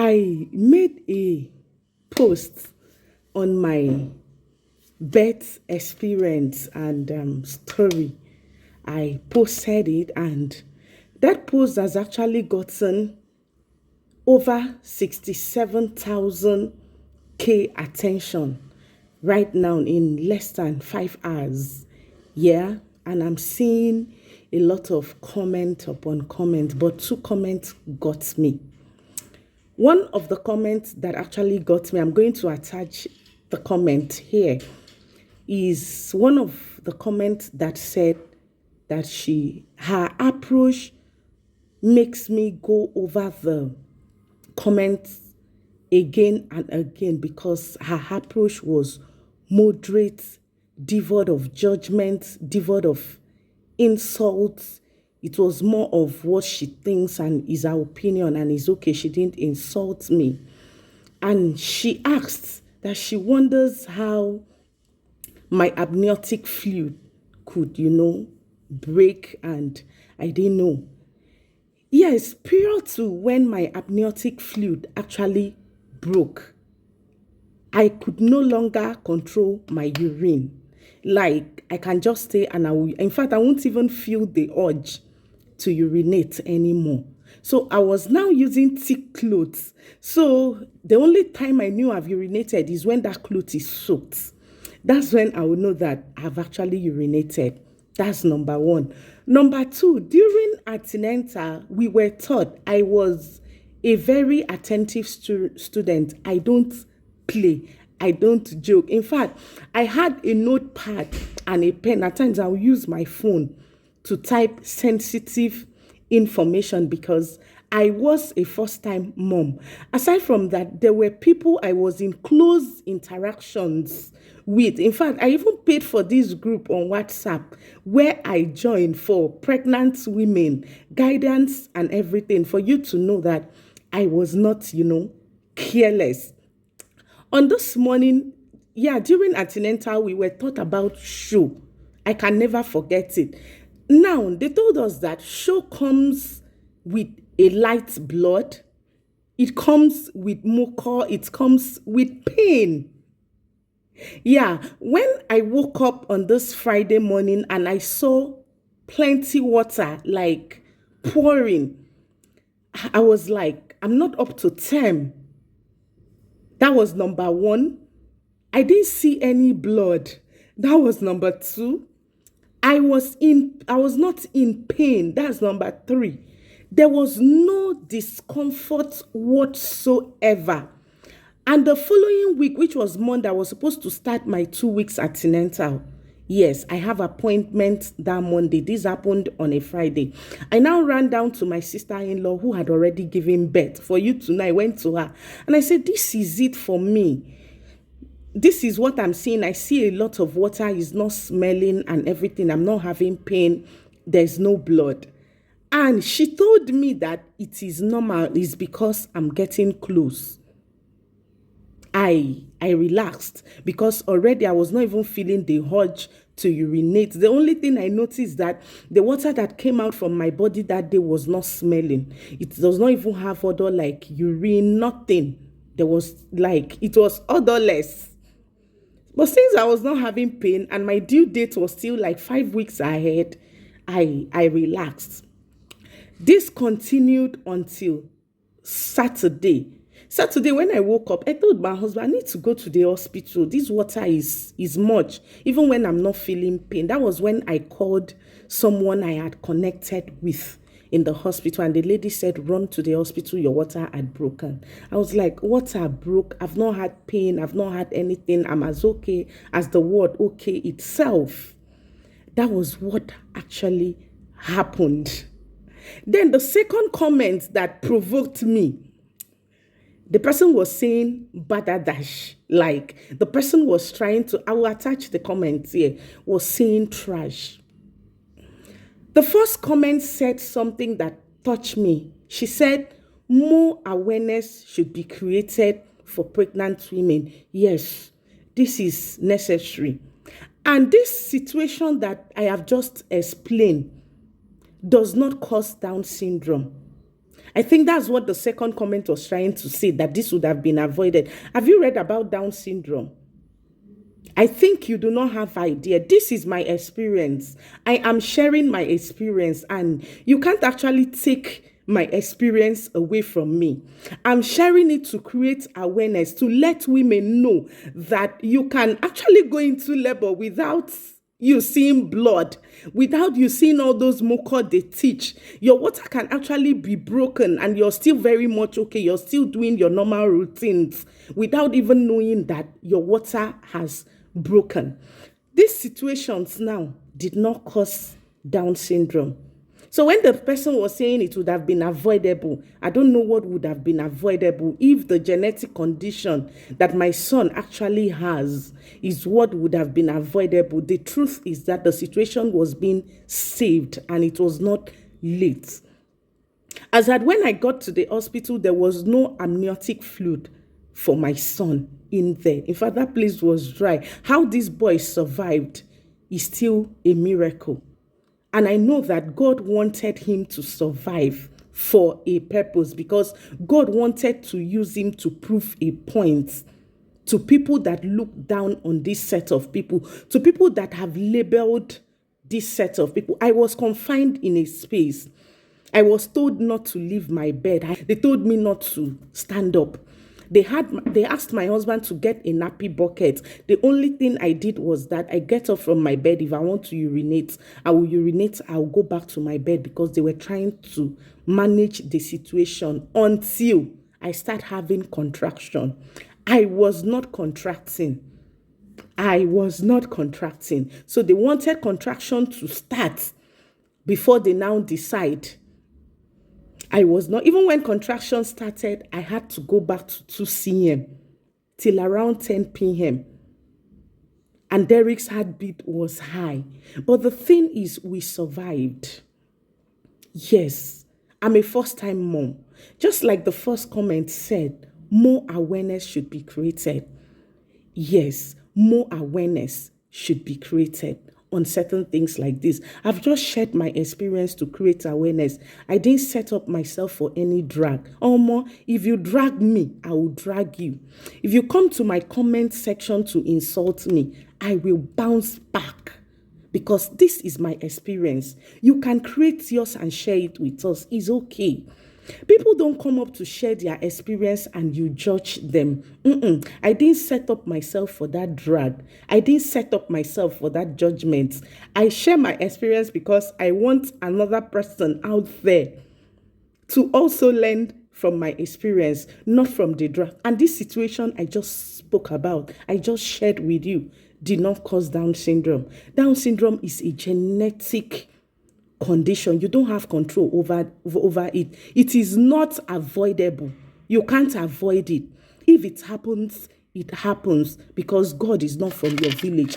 I made a post on my birth experience and story. I posted it, and that post has actually gotten over 67,000 K attention right now in less than 5 hours. Yeah, and I'm seeing a lot of comment upon comment, but two comments got me. One of the comments that actually got me, I'm going to attach the comment here, is one of the comments that said that her approach makes me go over the comments again and again because her approach was moderate, devoid of judgment, devoid of insults. It was more of what she thinks and is her opinion, and it's okay. She didn't insult me. And she asked that she wonders how my amniotic fluid could, break, and I didn't know. Yes, prior to when my amniotic fluid actually broke, I could no longer control my urine. Like, I can just stay and in fact, I won't even feel the urge to urinate anymore. So I was now using thick clothes. So the only time I knew I've urinated is when that cloth is soaked. That's when I will know that I've actually urinated. That's number one. Number two, during antenatal, we were taught, I was a very attentive student. I don't play. I don't joke. In fact, I had a notepad and a pen. At times, I will use my phone to type sensitive information because I was a first-time mom. Aside from that, there were people I was in close interactions with. In fact, I even paid for this group on WhatsApp where I joined for pregnant women, guidance and everything, for you to know that I was not, careless. On this morning, during antenatal, we were taught about show. I can never forget it. Now, they told us that show comes with a light blood. It comes with mucor. It comes with pain. Yeah, when I woke up on this Friday morning and I saw plenty water like pouring, I was like, I'm not up to 10. That was number one. I didn't see any blood. That was number two. I was not in pain. That's number three. There was no discomfort whatsoever. And the following week, which was Monday, I was supposed to start my 2 weeks antenatal. Yes, I have appointment that Monday. This happened on a Friday. I now ran down to my sister-in-law who had already given birth. For you to know, I went to her and I said, this is it for me. This is what I'm seeing. I see a lot of water, is not smelling and everything. I'm not having pain. There's no blood. And she told me that it is normal. It's because I'm getting close. I relaxed because already I was not even feeling the urge to urinate. The only thing I noticed that the water that came out from my body that day was not smelling. It does not even have odor like urine, nothing. There was it was odorless. But since I was not having pain and my due date was still like 5 weeks ahead, I relaxed. This continued until Saturday. Saturday, when I woke up, I told my husband, I need to go to the hospital. This water is much, even when I'm not feeling pain. That was when I called someone I had connected with in the hospital, and the lady said, run to the hospital, your water had broken. I was like, water broke? I've not had pain. I've not had anything. I'm as okay as the word okay itself. That was what actually happened. Then the second comment that provoked me, the person was saying badadash, like the person was trying to, I will attach the comments here, was saying trash. The first comment said something that touched me. She said, more awareness should be created for pregnant women. Yes, this is necessary. And this situation that I have just explained does not cause Down syndrome. I think that's what the second comment was trying to say, that this would have been avoided. Have you read about Down syndrome? I think you do not have idea. This is my experience. I am sharing my experience, and you can't actually take my experience away from me. I'm sharing it to create awareness, to let women know that you can actually go into labor without you seeing blood, without you seeing all those mucus they teach. Your water can actually be broken and you're still very much okay. You're still doing your normal routines without even knowing that your water has broken. These situations now did not cause Down syndrome. So when the person was saying it would have been avoidable, I don't know what would have been avoidable if the genetic condition that my son actually has is what would have been avoidable. The truth is that the situation was being saved and it was not late. As that when I got to the hospital, there was no amniotic fluid for my son in there. In fact, that place was dry. How this boy survived is still a miracle. And I know that God wanted him to survive for a purpose, because God wanted to use him to prove a point to people that look down on this set of people, to people that have labeled this set of people. I was confined in a space. I was told not to leave my bed. They told me not to stand up. They asked my husband to get a nappy bucket. The only thing I did was that I get up from my bed. If I want to urinate, I will urinate. I'll go back to my bed, because they were trying to manage the situation until I start having contraction. I was not contracting. So they wanted contraction to start before they now decide. I was not. Even when contraction started, I had to go back to 2 cm till around 10 p.m. And Derek's heartbeat was high. But the thing is, we survived. Yes, I'm a first-time mom. Just like the first comment said, more awareness should be created. Yes, more awareness should be created on certain things like this. I've just shared my experience to create awareness. I didn't set up myself for any drag. More, if you drag me, I will drag you. If you come to my comment section to insult me, I will bounce back, because this is my experience. You can create yours and share it with us. It's okay. People don't come up to share their experience and you judge them. I didn't set up myself for that drag. I didn't set up myself for that judgment. I share my experience because I want another person out there to also learn from my experience, not from the drag. And this situation I just spoke about, I just shared with you, did not cause Down syndrome. Down syndrome is a genetic condition. You don't have control over it. It is not avoidable. You can't avoid it. If it happens, it happens, because God is not from your village.